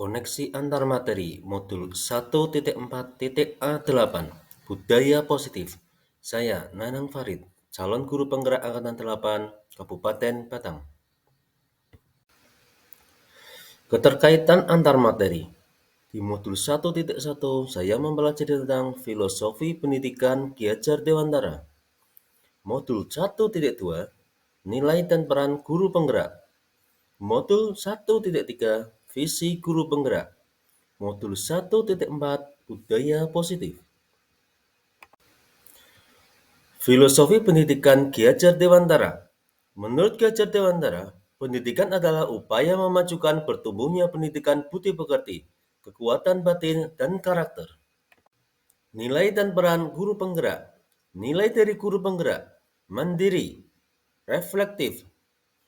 Koneksi antar materi modul 1.4.A8 Budaya Positif. Saya Nanang Farid, calon guru penggerak angkatan 8 Kabupaten Batang. Keterkaitan antar materi. Di modul 1.1 saya mempelajari tentang filosofi pendidikan Ki Hajar Dewantara. Modul 1.2 Nilai dan peran guru penggerak. Modul 1.3 Visi guru penggerak. Modul 1.4 Budaya Positif. Filosofi pendidikan Ki Hajar Dewantara. Menurut Ki Hajar Dewantara, pendidikan adalah upaya memajukan bertumbuhnya pendidikan budi pekerti, kekuatan batin, dan karakter. Nilai dan peran guru penggerak. Nilai dari guru penggerak: mandiri, reflektif,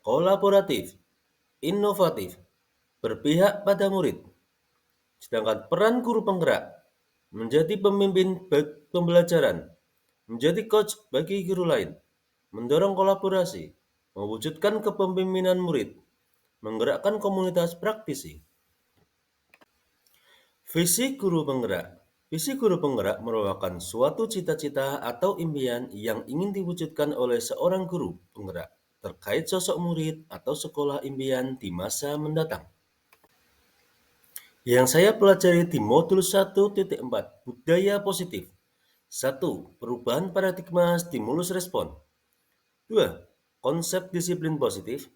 kolaboratif, inovatif, berpihak pada murid. Sedangkan peran guru penggerak: menjadi pemimpin pembelajaran, menjadi coach bagi guru lain, mendorong kolaborasi, mewujudkan kepemimpinan murid, menggerakkan komunitas praktisi. Visi guru penggerak. Visi guru penggerak merupakan suatu cita-cita atau impian yang ingin diwujudkan oleh seorang guru penggerak terkait sosok murid atau sekolah impian di masa mendatang. Yang saya pelajari di modul 1.4 Budaya Positif. 1. Perubahan paradigma stimulus respon. 2. Konsep disiplin positif.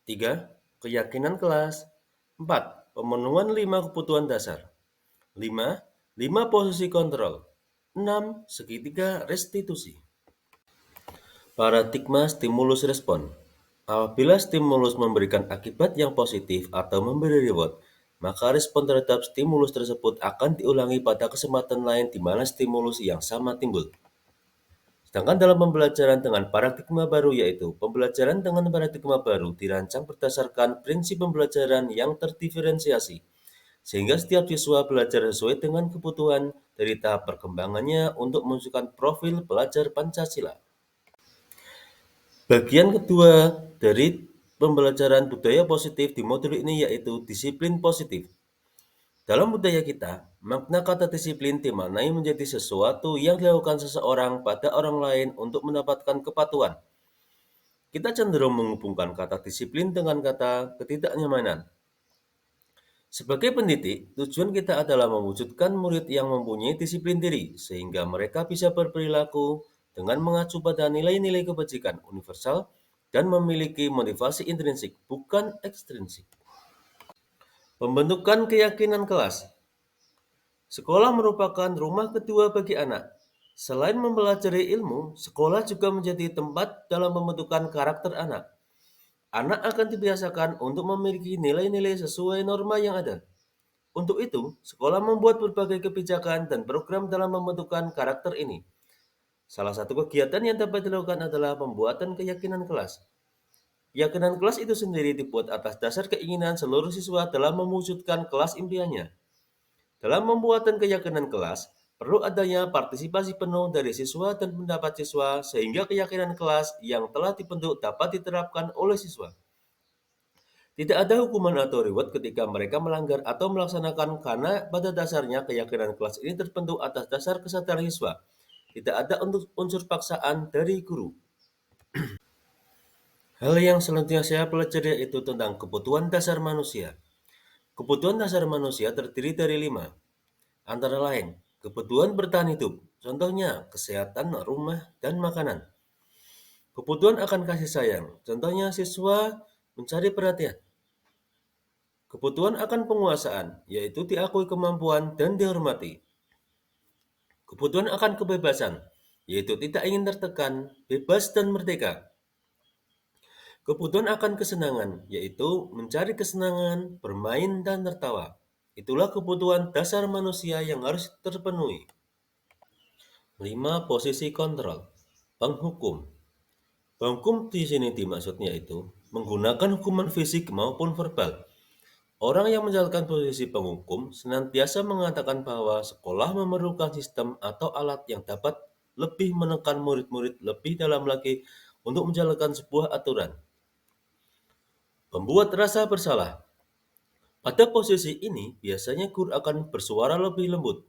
3. Keyakinan kelas. 4. Pemenuhan 5 kebutuhan dasar. 5. 5 posisi kontrol. 6. Segitiga restitusi. Paradigma stimulus respon. Apabila stimulus memberikan akibat yang positif atau memberi reward, maka respon terhadap stimulus tersebut akan diulangi pada kesempatan lain di mana stimulus yang sama timbul. Sedangkan dalam pembelajaran dengan paradigma baru, yaitu pembelajaran dengan paradigma baru dirancang berdasarkan prinsip pembelajaran yang terdiferensiasi, sehingga setiap siswa belajar sesuai dengan kebutuhan dari tahap perkembangannya untuk menunjukkan profil pelajar Pancasila. Bagian kedua dari pembelajaran budaya positif di modul ini yaitu disiplin positif. Dalam budaya kita, makna kata disiplin dimaknai menjadi sesuatu yang dilakukan seseorang pada orang lain untuk mendapatkan kepatuhan. Kita cenderung menghubungkan kata disiplin dengan kata ketidaknyamanan. Sebagai pendidik, tujuan kita adalah mewujudkan murid yang mempunyai disiplin diri, sehingga mereka bisa berperilaku dengan mengacu pada nilai-nilai kebajikan universal dan memiliki motivasi intrinsik, bukan ekstrinsik. Pembentukan keyakinan kelas. Sekolah merupakan rumah kedua bagi anak. Selain mempelajari ilmu, sekolah juga menjadi tempat dalam pembentukan karakter anak. Anak akan dibiasakan untuk memiliki nilai-nilai sesuai norma yang ada. Untuk itu, sekolah membuat berbagai kebijakan dan program dalam pembentukan karakter ini. Salah satu kegiatan yang dapat dilakukan adalah pembuatan keyakinan kelas. Keyakinan kelas itu sendiri dibuat atas dasar keinginan seluruh siswa dalam mewujudkan kelas impiannya. Dalam pembuatan keyakinan kelas, perlu adanya partisipasi penuh dari siswa dan pendapat siswa sehingga keyakinan kelas yang telah dibentuk dapat diterapkan oleh siswa. Tidak ada hukuman atau reward ketika mereka melanggar atau melaksanakan karena pada dasarnya keyakinan kelas ini terbentuk atas dasar kesadaran siswa. Tidak ada unsur paksaan dari guru. Hal yang selanjutnya saya pelajari yaitu tentang kebutuhan dasar manusia. Kebutuhan dasar manusia terdiri dari 5, antara lain kebutuhan bertahan hidup, contohnya kesehatan, rumah, dan makanan. Kebutuhan akan kasih sayang, contohnya siswa mencari perhatian. Kebutuhan akan penguasaan, yaitu diakui kemampuan dan dihormati. Kebutuhan akan kebebasan, yaitu tidak ingin tertekan, bebas dan merdeka. Kebutuhan akan kesenangan, yaitu mencari kesenangan, bermain, dan tertawa. Itulah kebutuhan dasar manusia yang harus terpenuhi. 5 posisi kontrol. Penghukum. Penghukum di sini dimaksudnya itu menggunakan hukuman fisik maupun verbal. Orang yang menjalankan posisi penghukum senantiasa mengatakan bahwa sekolah memerlukan sistem atau alat yang dapat lebih menekan murid-murid lebih dalam lagi untuk menjalankan sebuah aturan. Membuat rasa bersalah. Pada posisi ini, biasanya guru akan bersuara lebih lembut.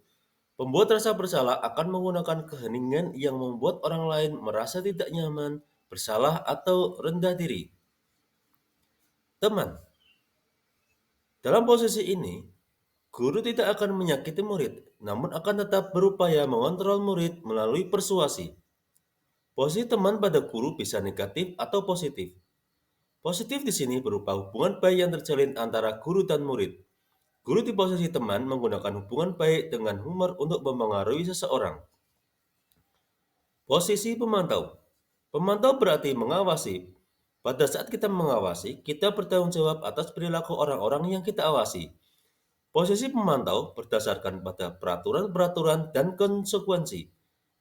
Pembuat rasa bersalah akan menggunakan keheningan yang membuat orang lain merasa tidak nyaman, bersalah, atau rendah diri. Teman, dalam posisi ini, guru tidak akan menyakiti murid, namun akan tetap berupaya mengontrol murid melalui persuasi. Posisi teman pada guru bisa negatif atau positif. Positif di sini berupa hubungan baik yang terjalin antara guru dan murid. Guru di posisi teman menggunakan hubungan baik dengan humor untuk mempengaruhi seseorang. Posisi pemantau. Pemantau berarti mengawasi. Pada saat kita mengawasi, kita bertanggung jawab atas perilaku orang-orang yang kita awasi. Posisi pemantau berdasarkan pada peraturan-peraturan dan konsekuensi.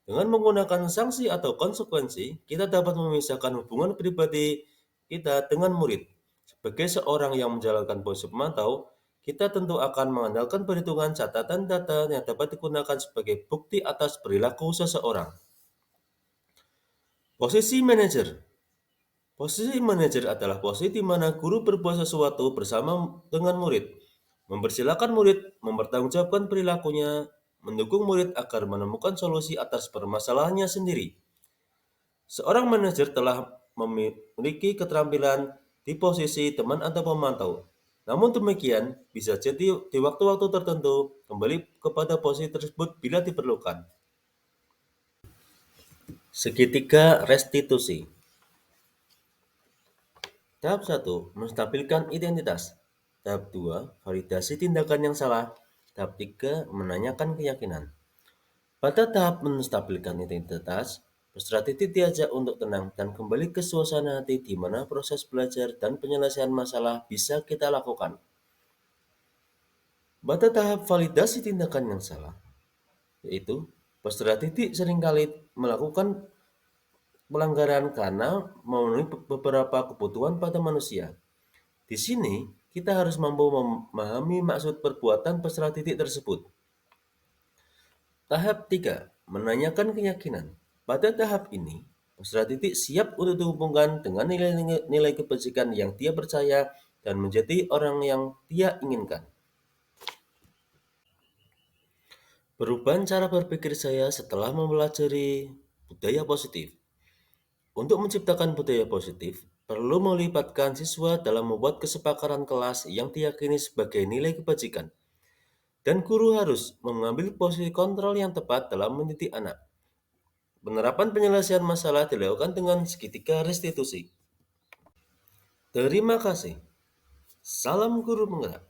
Dengan menggunakan sanksi atau konsekuensi, kita dapat memisahkan hubungan pribadi kita dengan murid. Sebagai seorang yang menjalankan posisi pemantau, kita tentu akan mengandalkan perhitungan catatan data yang dapat digunakan sebagai bukti atas perilaku seseorang. Posisi manajer. Posisi manajer adalah posisi di mana guru berbuat sesuatu bersama dengan murid, mempersilahkan murid mempertanggungjawabkan perilakunya, mendukung murid agar menemukan solusi atas permasalahannya sendiri. Seorang manajer telah memiliki keterampilan di posisi teman atau pemantau. Namun demikian, bisa jadi di waktu-waktu tertentu kembali kepada posisi tersebut bila diperlukan. Segitiga restitusi. Tahap 1, menstabilkan identitas. Tahap 2, validasi tindakan yang salah. Tahap 3, menanyakan keyakinan. Pada tahap menstabilkan identitas, peserta didik diajak untuk tenang dan kembali ke suasana hati di mana proses belajar dan penyelesaian masalah bisa kita lakukan. Pada tahap validasi tindakan yang salah, yaitu peserta didik seringkali melakukan pelanggaran karena memenuhi beberapa kebutuhan pada manusia. Di sini, kita harus mampu memahami maksud perbuatan peserta didik tersebut. Tahap 3, menanyakan keyakinan. Pada tahap ini, peserta didik siap untuk dihubungkan dengan nilai kebajikan yang dia percaya dan menjadi orang yang dia inginkan. Perubahan cara berpikir saya setelah mempelajari budaya positif. Untuk menciptakan budaya positif, perlu melibatkan siswa dalam membuat kesepakatan kelas yang diyakini sebagai nilai kebajikan. Dan guru harus mengambil posisi kontrol yang tepat dalam mendidik anak. Penerapan penyelesaian masalah dilakukan dengan segitiga restitusi. Terima kasih. Salam guru penggerak.